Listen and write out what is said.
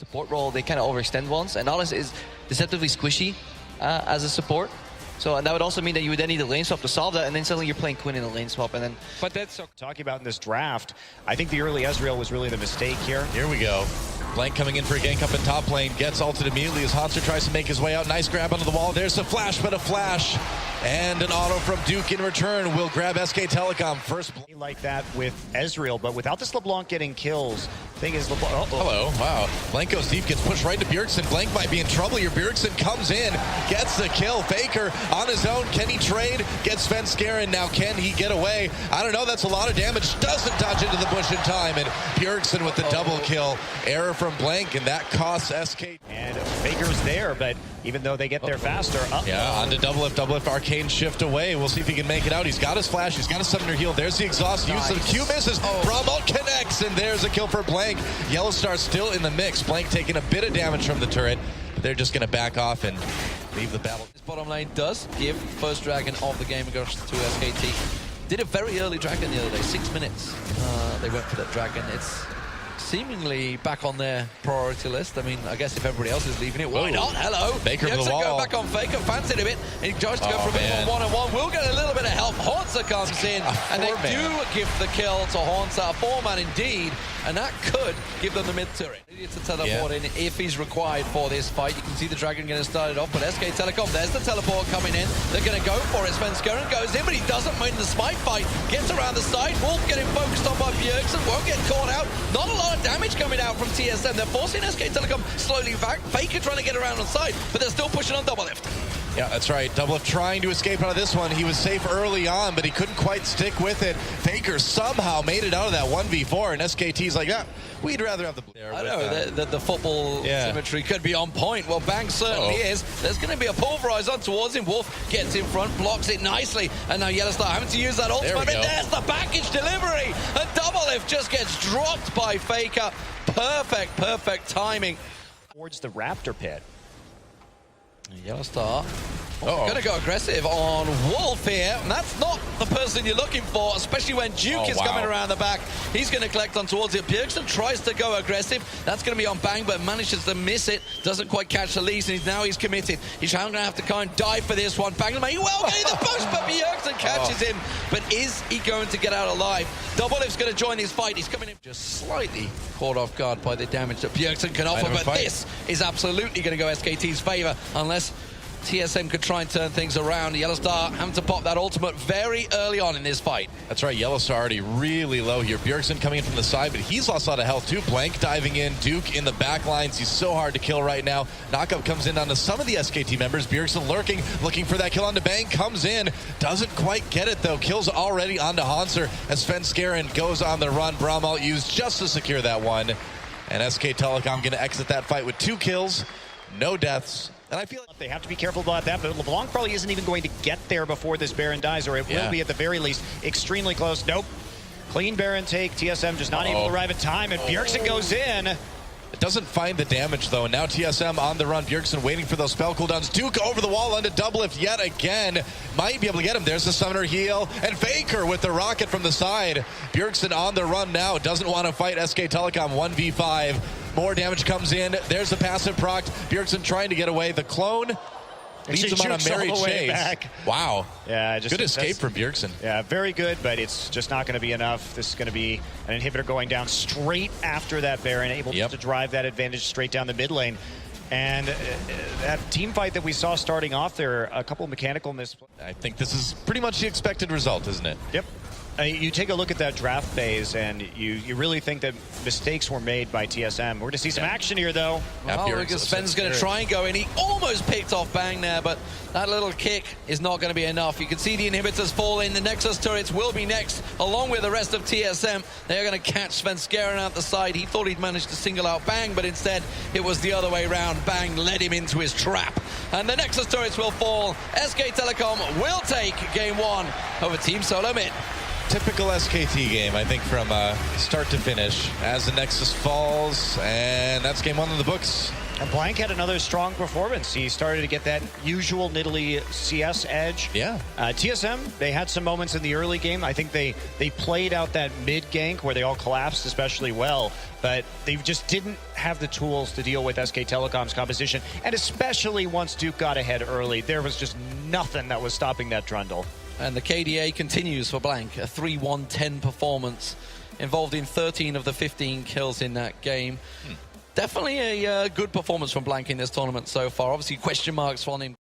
support role, they kind of overextend once, and Alice is deceptively squishy as a support. So, and that would also mean that you would then need a lane swap to solve that, and then suddenly you're playing Quinn in a lane swap, and then... But that's talking about in this draft, I think the early Ezreal was really the mistake here. Here we go. Blank coming in for a gank up in top lane, gets ulted immediately as Hanser tries to make his way out. Nice grab onto the wall. There's a flash, but a flash. And an auto from Duke in return will grab SK Telecom. First like that with Ezreal, but without this LeBlanc getting kills, thing is LeBlanc... Hello, wow. Blank goes deep, gets pushed right to Bjergsen. Blank might be in trouble here. Bjergsen comes in, gets the kill. Faker on his own. Can he trade? Gets Svenskeren. Now can he get away? I don't know. That's a lot of damage. Doesn't dodge into the bush in time. And Bjergsen with the double kill. Error from Blank, and that costs SK. And Faker's there, but even though they get there faster... Yeah, on to double lift, arcane shift away. We'll see if he can make it out. He's got his flash, he's got his summoner heal. There's the exhaust. Use of Q misses. Bramalt connects, and there's a kill for Blank. Yellowstar still in the mix. Blank taking a bit of damage from the turret, but they're just going to back off and leave the battle. This bottom lane does give first dragon of the game goes to SKT. Did a very early dragon the other day, 6 minutes. They went for that dragon. It's seemingly back on their priority list. I mean, I guess if everybody else is leaving it, why not? Hello. Baker to the wall. Go back on Faker, fancied a bit, and he tries to go for a bit more one-on-one. We'll get a little bit of help. Haunter comes in, and they do give the kill to Haunter. A 4-man indeed, and that could give them the mid-turret. To teleport in if he's required for this fight. You can see the dragon getting started off, but SK Telecom, there's the teleport coming in. They're going to go for it. Svenskeren goes in, but he doesn't win the smite fight. Gets around the side. Wolf getting focused on by Bjergsen. Won't get caught out. Not a lot of damage coming out from TSM. They're forcing SK Telecom slowly back. Faker trying to get around on side, but they're still pushing on double lift. Yeah, that's right. Doublelift trying to escape out of this one. He was safe early on, but he couldn't quite stick with it. Faker somehow made it out of that 1v4, and SKT's like, we'd rather have the... I know, the football symmetry could be on point. Well, Bang certainly is. There's going to be a pulverize on towards him. Wolf gets in front, blocks it nicely, and now Yellowstar having to use that ultimate. But there's the package delivery, and Doublelift just gets dropped by Faker. Perfect timing. Towards the Raptor pit. Yellowstar going to go aggressive on Wolf here, and that's not the person you're looking for, especially when Duke is coming around the back. He's going to collect on towards it. Bjergsen tries to go aggressive. That's going to be on Bang, but manages to miss it. Doesn't quite catch the lead, and now he's committed. He's going to have to kind of dive for this one. Bang may well get the push, but Bjergsen catches him. But is he going to get out alive? Doublelift's going to join this fight. He's coming in just slightly caught off guard by the damage that Bjergsen can offer, but this is absolutely going to go SKT's favor unless TSM could try and turn things around. Yellowstar having to pop that ultimate very early on in this fight. That's right, Yellowstar already really low here. Bjergsen coming in from the side, but he's lost a lot of health too. Blank diving in, Duke in the back lines. He's so hard to kill right now. Knockup comes in onto some of the SKT members. Bjergsen lurking, looking for that kill onto Bang. Comes in, doesn't quite get it though. Kills already onto Hanser as Svenskeren goes on the run. Bramalt used just to secure that one. And SK Telecom going to exit that fight with 2 kills, no deaths. And I feel like they have to be careful about that, but LeBlanc probably isn't even going to get there before this Baron dies, or it will be at the very least extremely close. Nope. Clean Baron take. TSM just not able to arrive at time, and Bjergsen goes in. It doesn't find the damage, though, and now TSM on the run. Bjergsen waiting for those spell cooldowns. Duke over the wall onto Doublelift yet again. Might be able to get him. There's the summoner heal, and Faker with the rocket from the side. Bjergsen on the run now. Doesn't want to fight SK Telecom 1v5. More damage comes in. There's the passive proc. Bjergsen trying to get away. The clone leads him on a merry chase. Back. Wow. Yeah, good escape from Bjergsen. Yeah, very good, but it's just not going to be enough. This is going to be an inhibitor going down straight after that Baron, able to drive that advantage straight down the mid lane. And that team fight that we saw starting off there, a couple of mechanical misplays. I think this is pretty much the expected result, isn't it? Yep. You take a look at that draft phase, and you really think that mistakes were made by TSM. We're going to see some action here, though. Well, because Sven's going to try and go in. He almost picked off Bang there, but that little kick is not going to be enough. You can see the inhibitors fall in. The Nexus turrets will be next, along with the rest of TSM. They're going to catch Svenskeren out the side. He thought he'd managed to single out Bang, but instead it was the other way around. Bang led him into his trap. And the Nexus turrets will fall. SK Telecom will take game 1 over Team Solo Mid. Typical SKT game, I think, from start to finish as the Nexus falls, and that's game 1 in the books. And Blank had another strong performance. He started to get that usual Nidalee CS edge. Yeah. TSM, they had some moments in the early game. I think they played out that mid gank where they all collapsed especially well, but they just didn't have the tools to deal with SK Telecom's composition. And especially once Duke got ahead early, there was just nothing that was stopping that Trundle. And the KDA continues for Blank, a 3-1-10 performance, involved in 13 of the 15 kills in that game. Definitely a good performance from Blank in this tournament so far. Obviously, question marks on him.